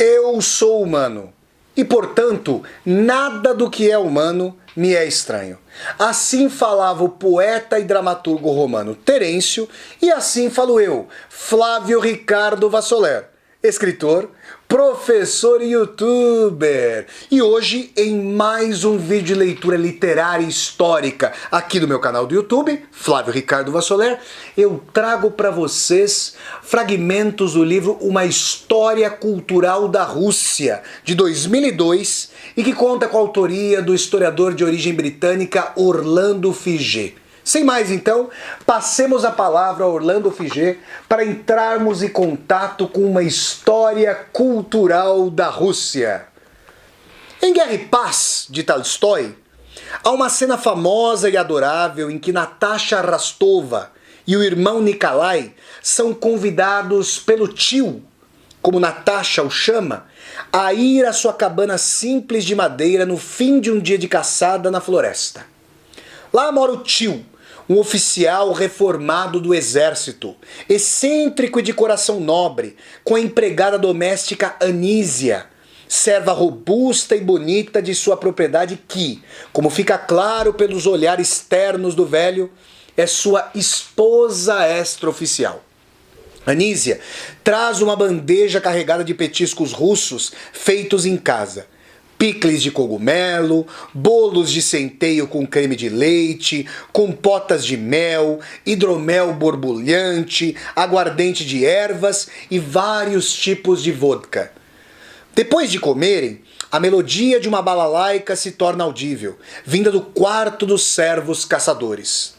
Eu sou humano e, portanto, nada do que é humano me é estranho. Assim falava o poeta e dramaturgo romano Terêncio, e assim falo eu, Flávio Ricardo Vassoler, escritor, professor e youtuber. E hoje, em mais um vídeo de leitura literária histórica aqui do meu canal do YouTube, Flávio Ricardo Vassoler, eu trago para vocês fragmentos do livro Uma História Cultural da Rússia, de 2002, e que conta com a autoria do historiador de origem britânica Orlando Figet. Sem mais então, passemos a palavra a Orlando Figet para entrarmos em contato com uma história cultural da Rússia. Em Guerra e Paz, de Tolstói, há uma cena famosa e adorável em que Natasha Rostova e o irmão Nikolai são convidados pelo tio, como Natasha o chama, a ir à sua cabana simples de madeira no fim de um dia de caçada na floresta. Lá mora o tio, um oficial reformado do exército, excêntrico e de coração nobre, com a empregada doméstica Anísia, serva robusta e bonita de sua propriedade que, como fica claro pelos olhares ternos do velho, é sua esposa extraoficial. Anísia traz uma bandeja carregada de petiscos russos feitos em casa. Picles de cogumelo, bolos de centeio com creme de leite, compotas de mel, hidromel borbulhante, aguardente de ervas e vários tipos de vodka. Depois de comerem, a melodia de uma balalaica se torna audível, vinda do quarto dos servos caçadores.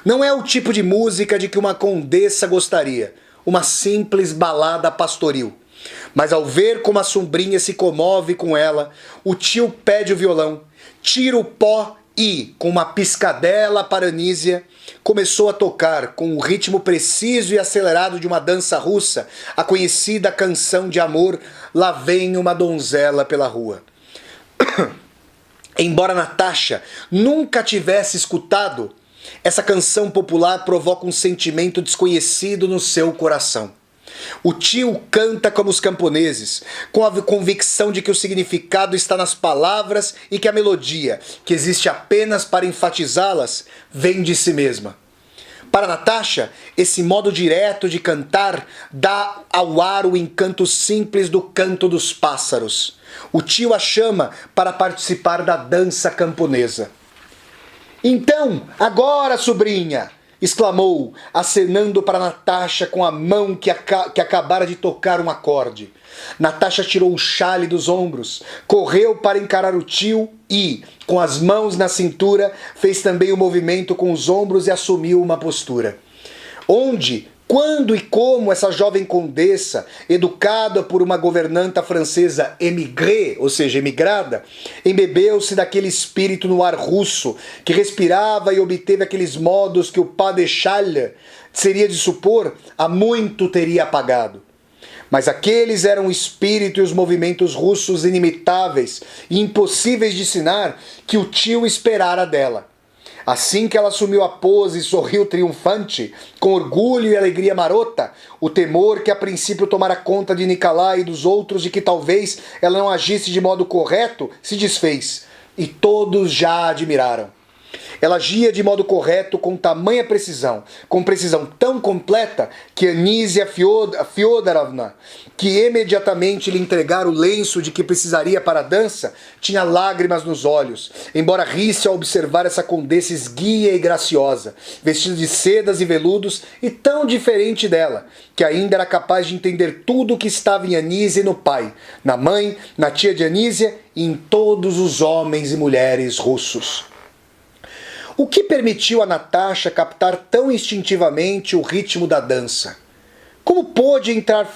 Não é o tipo de música de que uma condessa gostaria, uma simples balada pastoril. Mas ao ver como a sobrinha se comove com ela, o tio pede o violão, tira o pó e, com uma piscadela para Anísia, começou a tocar com o ritmo preciso e acelerado de uma dança russa, a conhecida canção de amor Lá Vem uma Donzela pela Rua. Embora Natasha nunca tivesse escutado, essa canção popular provoca um sentimento desconhecido no seu coração. O tio canta como os camponeses, com a convicção de que o significado está nas palavras e que a melodia, que existe apenas para enfatizá-las, vem de si mesma. Para Natasha, esse modo direto de cantar dá ao ar o encanto simples do canto dos pássaros. O tio a chama para participar da dança camponesa. Então, agora, sobrinha! Exclamou, acenando para Natasha com a mão que acabara de tocar um acorde. Natasha tirou o chale dos ombros, correu para encarar o tio e, com as mãos na cintura, fez também o movimento com os ombros e assumiu uma postura. Onde, quando e como essa jovem condessa, educada por uma governanta francesa émigrée, ou seja, emigrada, embebeu-se daquele espírito no ar russo, que respirava e obteve aqueles modos que o Padechal, seria de supor, há muito teria apagado. Mas aqueles eram o espírito e os movimentos russos inimitáveis e impossíveis de ensinar que o tio esperara dela. Assim que ela assumiu a pose e sorriu triunfante, com orgulho e alegria marota, o temor que a princípio tomara conta de Nikolai e dos outros de que talvez ela não agisse de modo correto se desfez, e todos já a admiraram. Ela agia de modo correto com tamanha precisão, com precisão tão completa que Anísia Fyodorovna, que imediatamente lhe entregara o lenço de que precisaria para a dança, tinha lágrimas nos olhos, embora risse ao observar essa condessa esguia e graciosa, vestida de sedas e veludos e tão diferente dela, que ainda era capaz de entender tudo o que estava em Anísia e no pai, na mãe, na tia de Anísia e em todos os homens e mulheres russos. O que permitiu a Natasha captar tão instintivamente o ritmo da dança? Como pôde entrar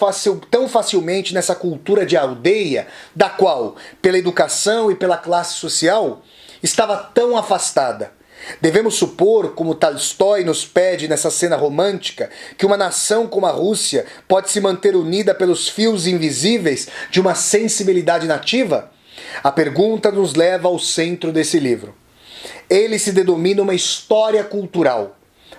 tão facilmente nessa cultura de aldeia, da qual, pela educação e pela classe social, estava tão afastada? Devemos supor, como Tolstói nos pede nessa cena romântica, que uma nação como a Rússia pode se manter unida pelos fios invisíveis de uma sensibilidade nativa? A pergunta nos leva ao centro desse livro. Ele se denomina uma história cultural.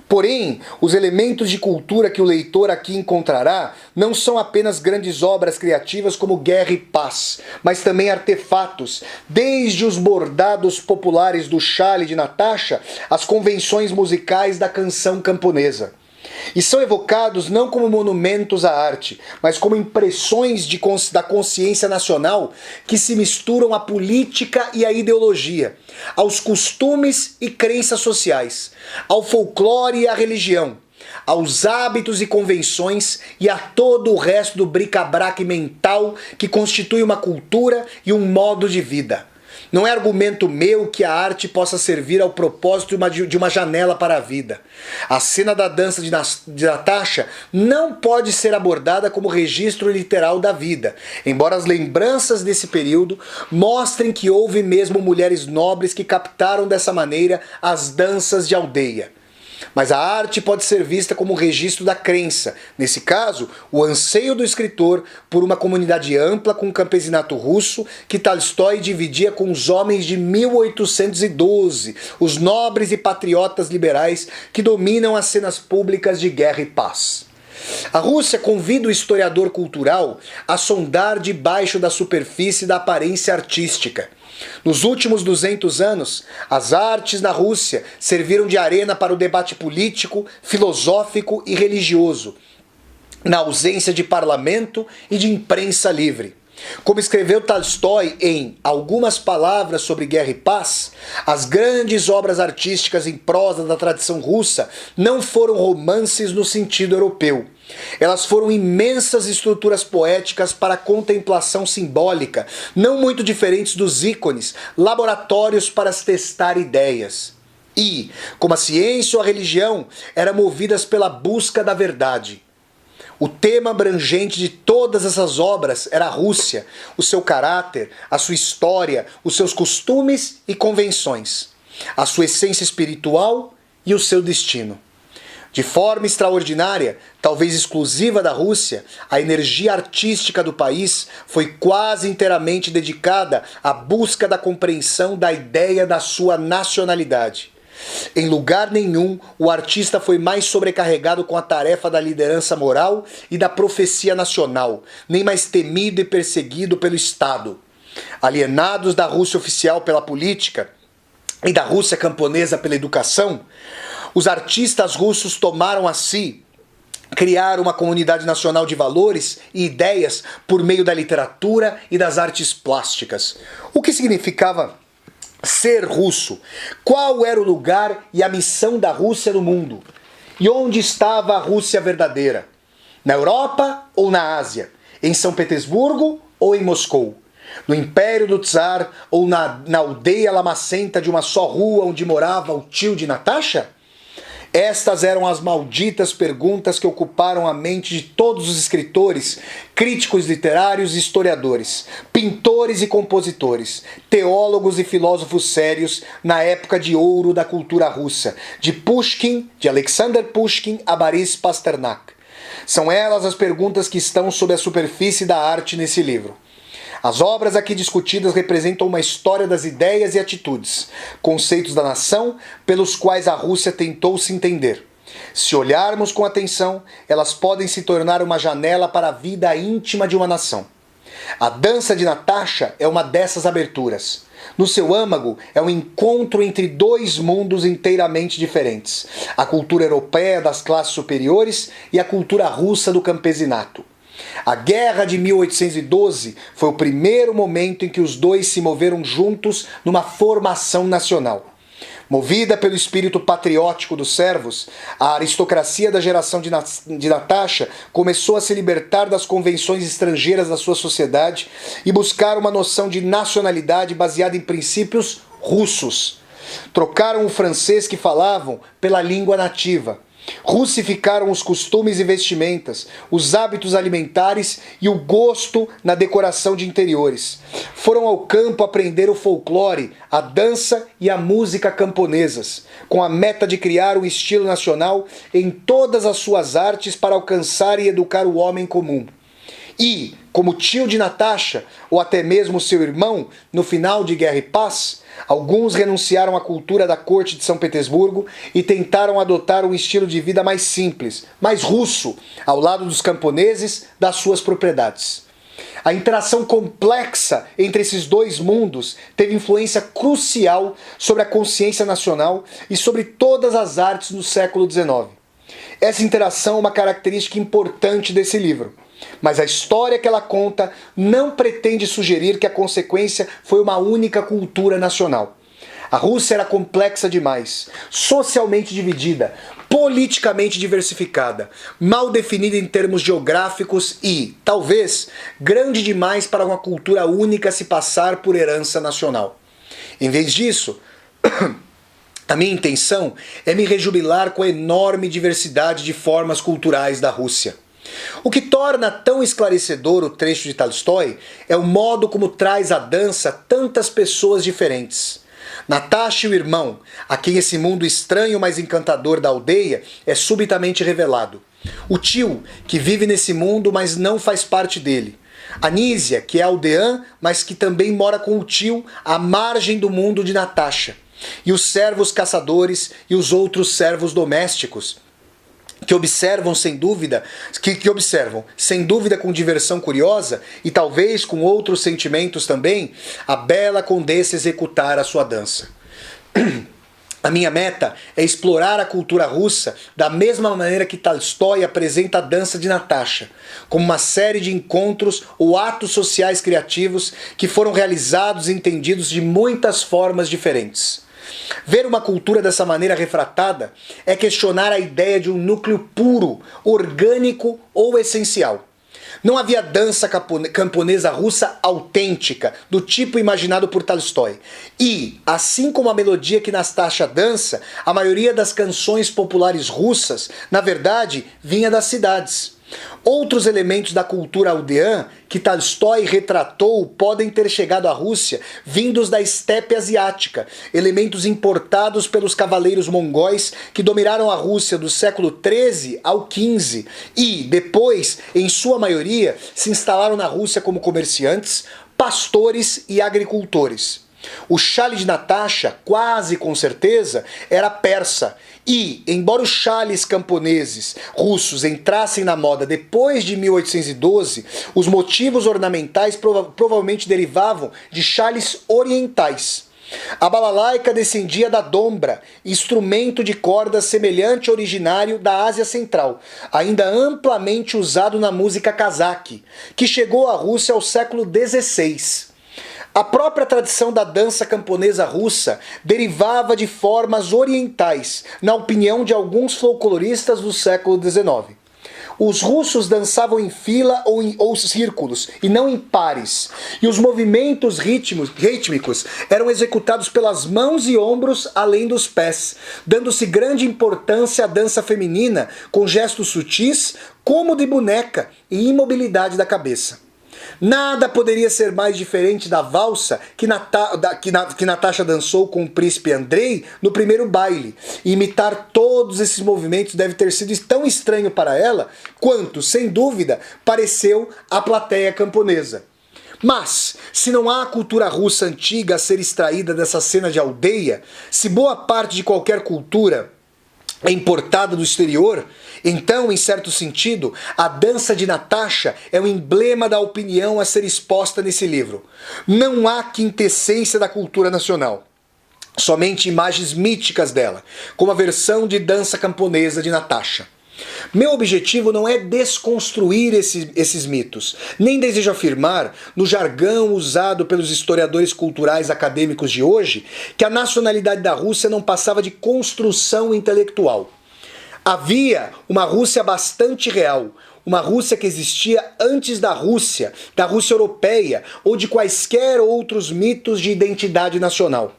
Porém, os elementos de cultura que o leitor aqui encontrará não são apenas grandes obras criativas como Guerra e Paz, mas também artefatos, desde os bordados populares do chale de Natasha às convenções musicais da canção camponesa. E são evocados não como monumentos à arte, mas como impressões da consciência nacional que se misturam à política e à ideologia, aos costumes e crenças sociais, ao folclore e à religião, aos hábitos e convenções e a todo o resto do bric-a-brac mental que constitui uma cultura e um modo de vida. Não é argumento meu que a arte possa servir ao propósito de uma janela para a vida. A cena da dança de Natasha não pode ser abordada como registro literal da vida, embora as lembranças desse período mostrem que houve mesmo mulheres nobres que captaram dessa maneira as danças de aldeia. Mas a arte pode ser vista como um registro da crença, nesse caso, o anseio do escritor por uma comunidade ampla com o campesinato russo que Tolstói dividia com os homens de 1812, os nobres e patriotas liberais que dominam as cenas públicas de Guerra e Paz. A Rússia convida o historiador cultural a sondar debaixo da superfície da aparência artística. Nos últimos 200 anos, as artes na Rússia serviram de arena para o debate político, filosófico e religioso, na ausência de parlamento e de imprensa livre. Como escreveu Tolstói em Algumas Palavras sobre Guerra e Paz, as grandes obras artísticas em prosa da tradição russa não foram romances no sentido europeu. Elas foram imensas estruturas poéticas para a contemplação simbólica, não muito diferentes dos ícones, laboratórios para testar ideias. E, como a ciência ou a religião, eram movidas pela busca da verdade. O tema abrangente de todas essas obras era a Rússia, o seu caráter, a sua história, os seus costumes e convenções, a sua essência espiritual e o seu destino. De forma extraordinária, talvez exclusiva da Rússia, a energia artística do país foi quase inteiramente dedicada à busca da compreensão da ideia da sua nacionalidade. Em lugar nenhum, o artista foi mais sobrecarregado com a tarefa da liderança moral e da profecia nacional, nem mais temido e perseguido pelo Estado. Alienados da Rússia oficial pela política e da Rússia camponesa pela educação, os artistas russos tomaram a si criar uma comunidade nacional de valores e ideias por meio da literatura e das artes plásticas. O que significava ser russo? Qual era o lugar e a missão da Rússia no mundo? E onde estava a Rússia verdadeira? Na Europa ou na Ásia? Em São Petersburgo ou em Moscou? No Império do Tsar ou na aldeia lamacenta de uma só rua onde morava o tio de Natasha? Estas eram as malditas perguntas que ocuparam a mente de todos os escritores, críticos literários e historiadores, pintores e compositores, teólogos e filósofos sérios na época de ouro da cultura russa, de Alexander Pushkin a Boris Pasternak. São elas as perguntas que estão sob a superfície da arte nesse livro. As obras aqui discutidas representam uma história das ideias e atitudes, conceitos da nação pelos quais a Rússia tentou se entender. Se olharmos com atenção, elas podem se tornar uma janela para a vida íntima de uma nação. A dança de Natasha é uma dessas aberturas. No seu âmago é um encontro entre dois mundos inteiramente diferentes: a cultura europeia das classes superiores e a cultura russa do campesinato. A Guerra de 1812 foi o primeiro momento em que os dois se moveram juntos numa formação nacional. Movida pelo espírito patriótico dos servos, a aristocracia da geração de Natasha começou a se libertar das convenções estrangeiras da sua sociedade e buscar uma noção de nacionalidade baseada em princípios russos. Trocaram o francês que falavam pela língua nativa. Russificaram os costumes e vestimentas, os hábitos alimentares e o gosto na decoração de interiores. Foram ao campo aprender o folclore, a dança e a música camponesas, com a meta de criar um estilo nacional em todas as suas artes para alcançar e educar o homem comum. E, como tio de Natasha, ou até mesmo seu irmão, no final de Guerra e Paz, alguns renunciaram à cultura da corte de São Petersburgo e tentaram adotar um estilo de vida mais simples, mais russo, ao lado dos camponeses das suas propriedades. A interação complexa entre esses dois mundos teve influência crucial sobre a consciência nacional e sobre todas as artes no século XIX. Essa interação é uma característica importante desse livro, mas a história que ela conta não pretende sugerir que a consequência foi uma única cultura nacional. A Rússia era complexa demais, socialmente dividida, politicamente diversificada, mal definida em termos geográficos e, talvez, grande demais para uma cultura única se passar por herança nacional. Em vez disso, a minha intenção é me rejubilar com a enorme diversidade de formas culturais da Rússia. O que torna tão esclarecedor o trecho de Tolstói é o modo como traz à dança tantas pessoas diferentes. Natasha e o irmão, a quem esse mundo estranho mas encantador da aldeia é subitamente revelado. O tio, que vive nesse mundo mas não faz parte dele. Anísia, que é aldeã, mas que também mora com o tio à margem do mundo de Natasha. E os servos caçadores e os outros servos domésticos, que observam sem dúvida com diversão curiosa e talvez com outros sentimentos também, a bela condessa executar a sua dança. A minha meta é explorar a cultura russa da mesma maneira que Tolstói apresenta a dança de Natasha, como uma série de encontros ou atos sociais criativos que foram realizados e entendidos de muitas formas diferentes. Ver uma cultura dessa maneira refratada é questionar a ideia de um núcleo puro, orgânico ou essencial. Não havia dança camponesa russa autêntica, do tipo imaginado por Tolstói. E, assim como a melodia que Natasha dança, a maioria das canções populares russas, na verdade, vinha das cidades. Outros elementos da cultura aldeã que Tolstói retratou podem ter chegado à Rússia vindos da estepe asiática, elementos importados pelos cavaleiros mongóis que dominaram a Rússia do século XIII ao XV e, depois, em sua maioria, se instalaram na Rússia como comerciantes, pastores e agricultores. O chale de Natasha, quase com certeza, era persa e, embora os chales camponeses russos entrassem na moda depois de 1812, os motivos ornamentais provavelmente derivavam de chales orientais. A balalaica descendia da dombra, instrumento de cordas semelhante ao originário da Ásia Central, ainda amplamente usado na música cazaque, que chegou à Rússia ao século XVI. A própria tradição da dança camponesa russa derivava de formas orientais, na opinião de alguns folcloristas do século XIX. Os russos dançavam em fila ou círculos, e não em pares, e os movimentos rítmicos eram executados pelas mãos e ombros além dos pés, dando-se grande importância à dança feminina, com gestos sutis, como de boneca, e imobilidade da cabeça. Nada poderia ser mais diferente da valsa que Natasha dançou com o príncipe Andrei no primeiro baile. E imitar todos esses movimentos deve ter sido tão estranho para ela quanto, sem dúvida, pareceu à plateia camponesa. Mas, se não há cultura russa antiga a ser extraída dessa cena de aldeia, se boa parte de qualquer cultura é importada do exterior, então, em certo sentido, a dança de Natasha é o emblema da opinião a ser exposta nesse livro. Não há quintessência da cultura nacional, somente imagens míticas dela, como a versão de dança camponesa de Natasha. Meu objetivo não é desconstruir esses mitos, nem desejo afirmar, no jargão usado pelos historiadores culturais acadêmicos de hoje, que a nacionalidade da Rússia não passava de construção intelectual. Havia uma Rússia bastante real, uma Rússia que existia antes da Rússia europeia ou de quaisquer outros mitos de identidade nacional.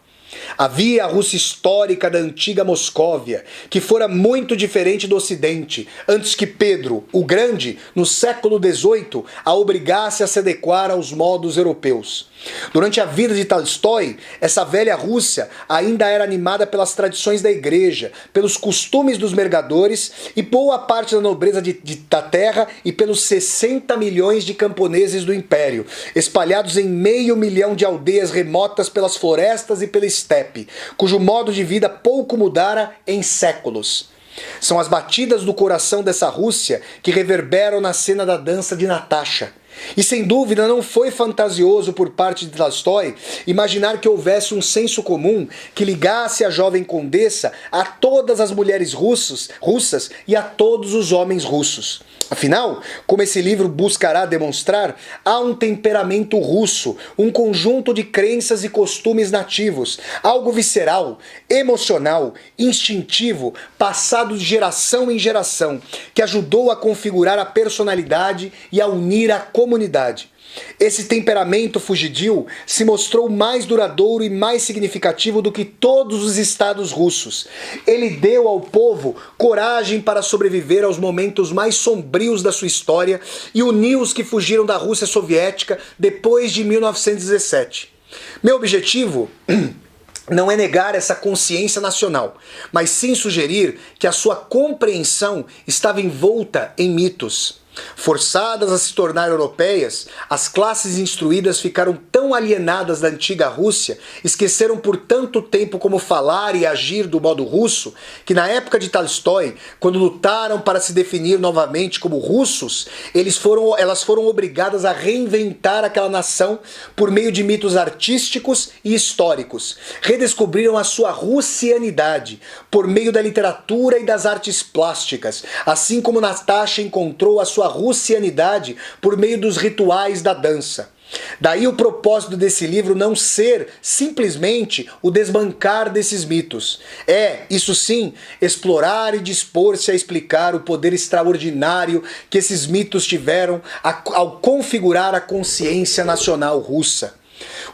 Havia a Rússia histórica da antiga Moscóvia, que fora muito diferente do Ocidente, antes que Pedro, o Grande, no século XVIII, a obrigasse a se adequar aos modos europeus. Durante a vida de Tolstói, essa velha Rússia ainda era animada pelas tradições da igreja, pelos costumes dos mercadores e boa parte da nobreza da terra e pelos 60 milhões de camponeses do império, espalhados em 500 mil de aldeias remotas pelas florestas e pela estepe, cujo modo de vida pouco mudara em séculos. São as batidas do coração dessa Rússia que reverberam na cena da dança de Natasha. E sem dúvida não foi fantasioso por parte de Tolstói imaginar que houvesse um senso comum que ligasse a jovem condessa a todas as mulheres russas e a todos os homens russos. Afinal, como esse livro buscará demonstrar, há um temperamento russo, um conjunto de crenças e costumes nativos, algo visceral, emocional, instintivo, passado de geração em geração, que ajudou a configurar a personalidade e a unir a comunidade. Esse temperamento fugidio se mostrou mais duradouro e mais significativo do que todos os estados russos. Ele deu ao povo coragem para sobreviver aos momentos mais sombrios da sua história e uniu os que fugiram da Rússia soviética depois de 1917. Meu objetivo não é negar essa consciência nacional, mas sim sugerir que a sua compreensão estava envolta em mitos. Forçadas a se tornar europeias, as classes instruídas ficaram tão alienadas da antiga Rússia, esqueceram por tanto tempo como falar e agir do modo russo, que na época de Tolstói, quando lutaram para se definir novamente como russos, elas foram obrigadas a reinventar aquela nação por meio de mitos artísticos e históricos. Redescobriram a sua russianidade por meio da literatura e das artes plásticas, assim como Natasha encontrou a sua russianidade por meio dos rituais da dança. Daí o propósito desse livro não ser simplesmente o desbancar desses mitos. É, isso sim, explorar e dispor-se a explicar o poder extraordinário que esses mitos tiveram ao configurar a consciência nacional russa.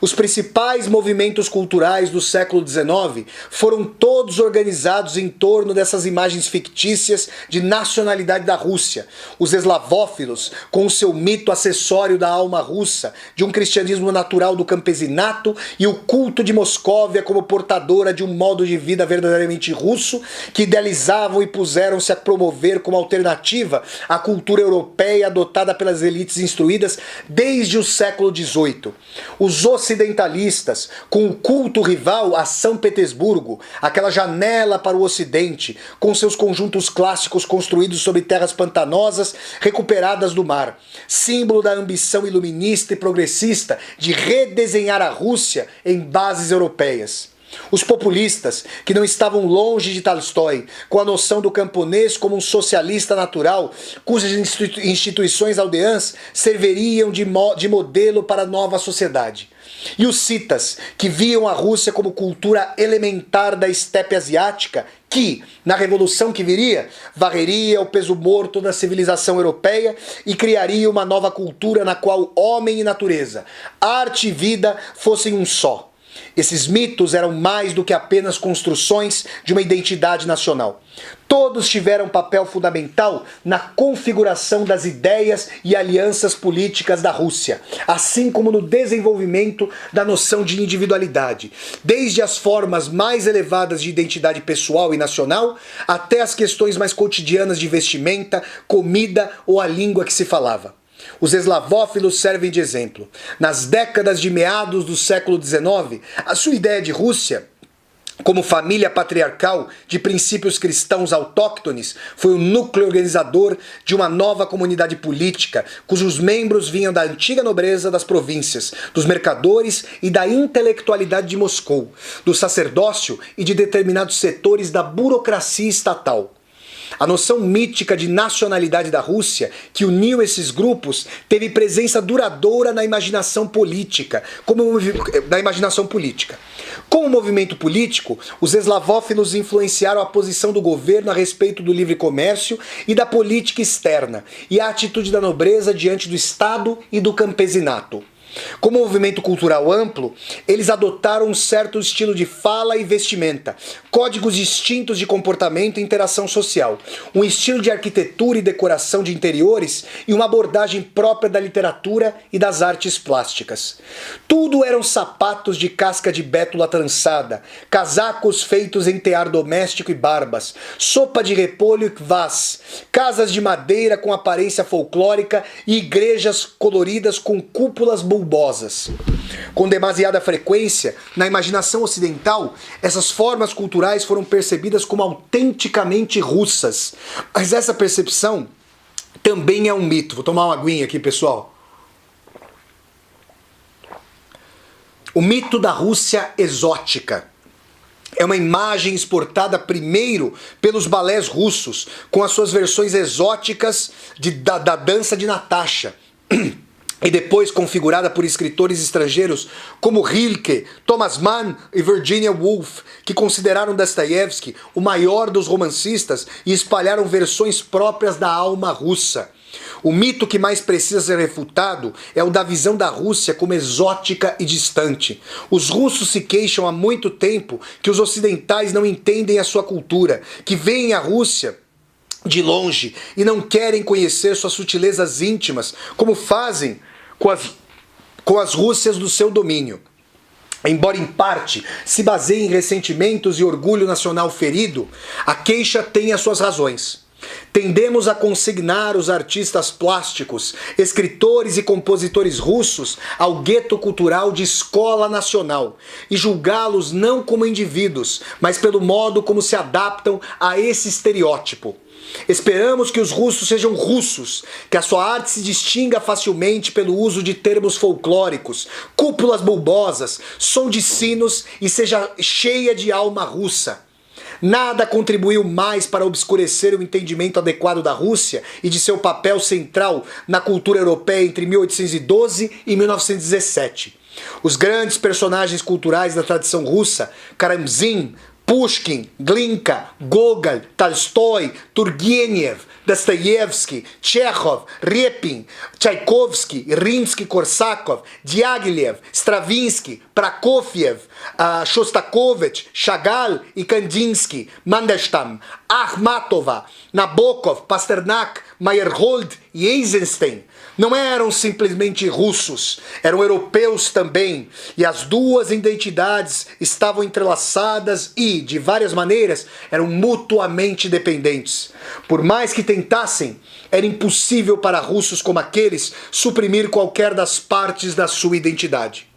Os principais movimentos culturais do século XIX foram todos organizados em torno dessas imagens fictícias de nacionalidade da Rússia. Os eslavófilos, com o seu mito acessório da alma russa, de um cristianismo natural do campesinato e o culto de Moscóvia como portadora de um modo de vida verdadeiramente russo, que idealizavam e puseram-se a promover como alternativa à cultura europeia adotada pelas elites instruídas desde o século XVIII. Os ocidentalistas, com o culto rival a São Petersburgo, aquela janela para o ocidente, com seus conjuntos clássicos construídos sobre terras pantanosas recuperadas do mar, símbolo da ambição iluminista e progressista de redesenhar a Rússia em bases europeias. Os populistas, que não estavam longe de Tolstói, com a noção do camponês como um socialista natural, cujas instituições aldeãs serviriam de modelo para a nova sociedade. E os citas, que viam a Rússia como cultura elementar da estepe asiática, que, na revolução que viria, varreria o peso morto da civilização europeia e criaria uma nova cultura na qual homem e natureza, arte e vida fossem um só. Esses mitos eram mais do que apenas construções de uma identidade nacional. Todos tiveram papel fundamental na configuração das ideias e alianças políticas da Rússia, assim como no desenvolvimento da noção de individualidade, desde as formas mais elevadas de identidade pessoal e nacional, até as questões mais cotidianas de vestimenta, comida ou a língua que se falava. Os eslavófilos servem de exemplo. Nas décadas de meados do século XIX, a sua ideia de Rússia, como família patriarcal de princípios cristãos autóctones, foi o núcleo organizador de uma nova comunidade política, cujos membros vinham da antiga nobreza das províncias, dos mercadores e da intelectualidade de Moscou, do sacerdócio e de determinados setores da burocracia estatal. A noção mítica de nacionalidade da Rússia, que uniu esses grupos, teve presença duradoura na imaginação política. Como movimento político, os eslavófilos influenciaram a posição do governo a respeito do livre comércio e da política externa, e a atitude da nobreza diante do Estado e do campesinato. Como movimento cultural amplo, eles adotaram um certo estilo de fala e vestimenta, códigos distintos de comportamento e interação social, um estilo de arquitetura e decoração de interiores e uma abordagem própria da literatura e das artes plásticas. Tudo eram sapatos de casca de bétula trançada, casacos feitos em tear doméstico e barbas, sopa de repolho e kvass, casas de madeira com aparência folclórica e igrejas coloridas com cúpulas bulbosas. Com demasiada frequência, na imaginação ocidental, essas formas culturais foram percebidas como autenticamente russas. Mas essa percepção também é um mito. Vou tomar uma aguinha aqui, pessoal. O mito da Rússia exótica é uma imagem exportada primeiro pelos balés russos, com as suas versões exóticas da dança de Natasha, e depois configurada por escritores estrangeiros como Rilke, Thomas Mann e Virginia Woolf, que consideraram Dostoiévski o maior dos romancistas e espalharam versões próprias da alma russa. O mito que mais precisa ser refutado é o da visão da Rússia como exótica e distante. Os russos se queixam há muito tempo que os ocidentais não entendem a sua cultura, que veem a Rússia de longe e não querem conhecer suas sutilezas íntimas, como fazem com as Rússias do seu domínio. Embora em parte se baseie em ressentimentos e orgulho nacional ferido, a queixa tem as suas razões. Tendemos a consignar os artistas plásticos, escritores e compositores russos ao gueto cultural de escola nacional e julgá-los não como indivíduos, mas pelo modo como se adaptam a esse estereótipo. Esperamos que os russos sejam russos, que a sua arte se distinga facilmente pelo uso de termos folclóricos, cúpulas bulbosas, som de sinos e seja cheia de alma russa. Nada contribuiu mais para obscurecer o entendimento adequado da Rússia e de seu papel central na cultura europeia entre 1812 e 1917. Os grandes personagens culturais da tradição russa, Karamzin, Pushkin, Glinka, Gogol, Tolstói, Turgenev, Dostoiévski, Chekhov, Repin, Tchaikovsky, Rimsky-Korsakov, Diaghilev, Stravinsky, Prokofiev, Shostakovich, Chagall e Kandinsky, Mandelstam, Akhmatova, Nabokov, Pasternak, Meyerhold e Eisenstein não eram simplesmente russos, eram europeus também, e as duas identidades estavam entrelaçadas e, de várias maneiras, eram mutuamente dependentes. Por mais que tentassem, era impossível para russos como aqueles suprimir qualquer das partes da sua identidade.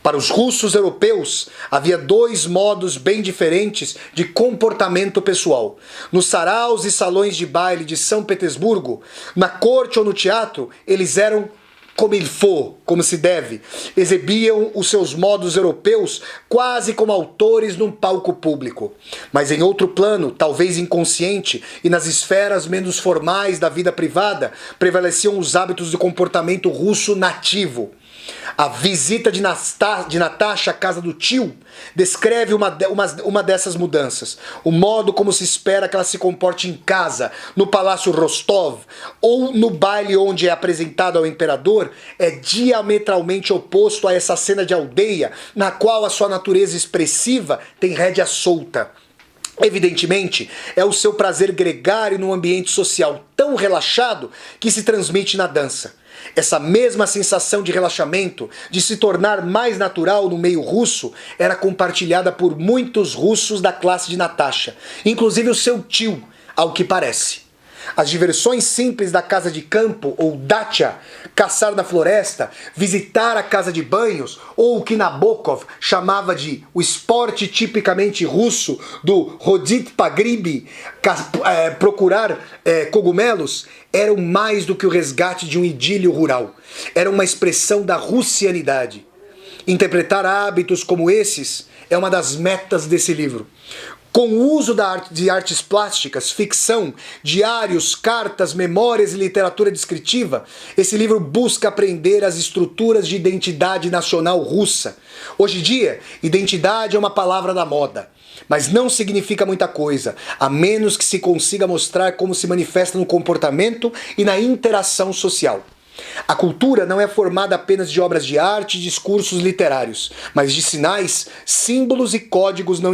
Para os russos europeus, havia dois modos bem diferentes de comportamento pessoal. Nos saraus e salões de baile de São Petersburgo, na corte ou no teatro, eles eram como il faut, como se deve. Exibiam os seus modos europeus quase como autores num palco público. Mas em outro plano, talvez inconsciente, e nas esferas menos formais da vida privada, prevaleciam os hábitos de comportamento russo nativo. A visita de Natasha à casa do tio descreve uma dessas mudanças. O modo como se espera que ela se comporte em casa, no Palácio Rostov, ou no baile onde é apresentado ao imperador, é diametralmente oposto a essa cena de aldeia, na qual a sua natureza expressiva tem rédea solta. Evidentemente, é o seu prazer gregário num ambiente social tão relaxado que se transmite na dança. Essa mesma sensação de relaxamento, de se tornar mais natural no meio russo, era compartilhada por muitos russos da classe de Natasha, inclusive o seu tio, ao que parece. As diversões simples da casa de campo, ou dacha, caçar na floresta, visitar a casa de banhos, ou o que Nabokov chamava de o esporte tipicamente russo do rodit pagribi, procurar cogumelos, eram mais do que o resgate de um idílio rural. Era uma expressão da russianidade. Interpretar hábitos como esses é uma das metas desse livro. Com o uso de artes plásticas, ficção, diários, cartas, memórias e literatura descritiva, esse livro busca aprender as estruturas de identidade nacional russa. Hoje em dia, identidade é uma palavra da moda, mas não significa muita coisa, a menos que se consiga mostrar como se manifesta no comportamento e na interação social. A cultura não é formada apenas de obras de arte e discursos literários, mas de sinais, símbolos e códigos não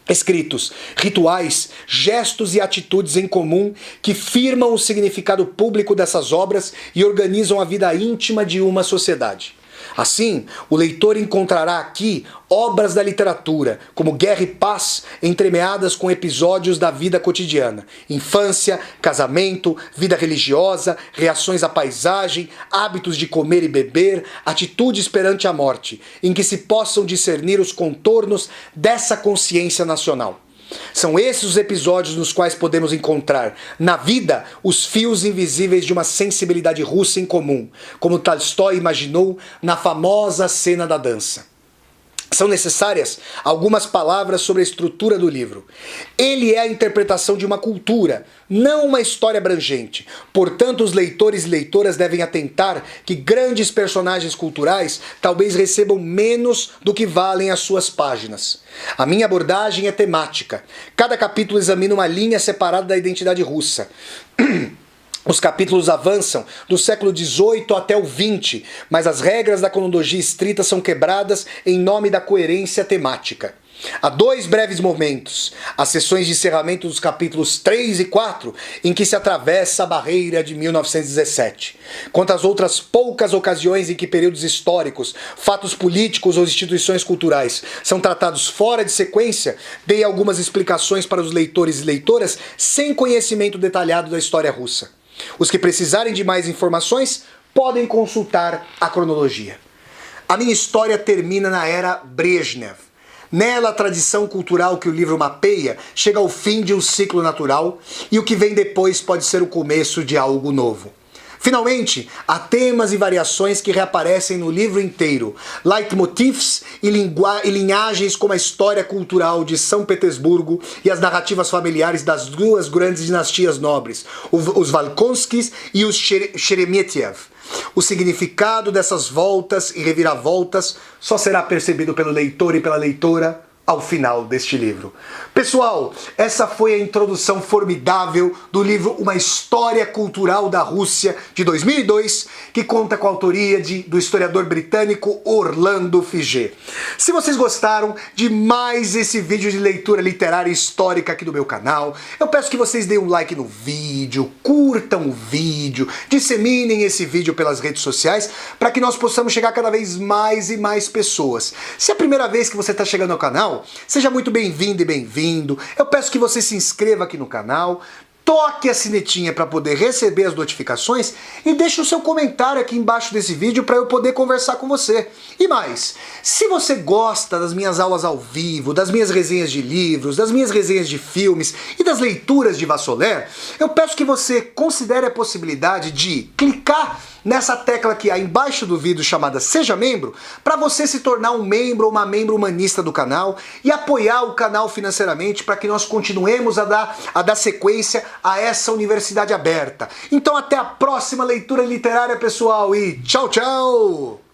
escritos, rituais, gestos e atitudes em comum que firmam o significado público dessas obras e organizam a vida íntima de uma sociedade. Assim, o leitor encontrará aqui obras da literatura, como Guerra e Paz, entremeadas com episódios da vida cotidiana, infância, casamento, vida religiosa, reações à paisagem, hábitos de comer e beber, atitudes perante a morte, em que se possam discernir os contornos dessa consciência nacional. São esses os episódios nos quais podemos encontrar, na vida, os fios invisíveis de uma sensibilidade russa em comum, como Tolstói imaginou na famosa cena da dança. São necessárias algumas palavras sobre a estrutura do livro. Ele é a interpretação de uma cultura, não uma história abrangente. Portanto, os leitores e leitoras devem atentar que grandes personagens culturais talvez recebam menos do que valem as suas páginas. A minha abordagem é temática. Cada capítulo examina uma linha separada da identidade russa. Os capítulos avançam do século XVIII até o XX, mas as regras da cronologia estrita são quebradas em nome da coerência temática. Há dois breves momentos, as sessões de encerramento dos capítulos 3 e 4, em que se atravessa a barreira de 1917. Quanto às outras poucas ocasiões em que períodos históricos, fatos políticos ou instituições culturais são tratados fora de sequência, dei algumas explicações para os leitores e leitoras sem conhecimento detalhado da história russa. Os que precisarem de mais informações podem consultar a cronologia. A minha história termina na era Brezhnev. Nela, a tradição cultural que o livro mapeia chega ao fim de um ciclo natural e o que vem depois pode ser o começo de algo novo. Finalmente, há temas e variações que reaparecem no livro inteiro, leitmotifs e linhagens como a história cultural de São Petersburgo e as narrativas familiares das duas grandes dinastias nobres, os Volkonskis e os Sheremetyev. O significado dessas voltas e reviravoltas só será percebido pelo leitor e pela leitora ao final deste livro. Pessoal, essa foi a introdução formidável do livro Uma História Cultural da Rússia, de 2002, que conta com a autoria do historiador britânico Orlando Figet. Se vocês gostaram de mais esse vídeo de leitura literária e histórica aqui do meu canal, eu peço que vocês deem um like no vídeo, curtam o vídeo, disseminem esse vídeo pelas redes sociais, para que nós possamos chegar cada vez mais e mais pessoas. Se é a primeira vez que você está chegando ao canal, seja muito bem-vindo e bem-vindo. Eu peço que você se inscreva aqui no canal, toque a sinetinha para poder receber as notificações e deixe o seu comentário aqui embaixo desse vídeo para eu poder conversar com você. E mais, se você gosta das minhas aulas ao vivo, das minhas resenhas de livros, das minhas resenhas de filmes e das leituras de Vassoler, eu peço que você considere a possibilidade de clicar nessa tecla aqui embaixo do vídeo chamada Seja Membro, para você se tornar um membro ou uma membro humanista do canal e apoiar o canal financeiramente para que nós continuemos a dar sequência a essa universidade aberta. Então até a próxima leitura literária, pessoal, e tchau, tchau!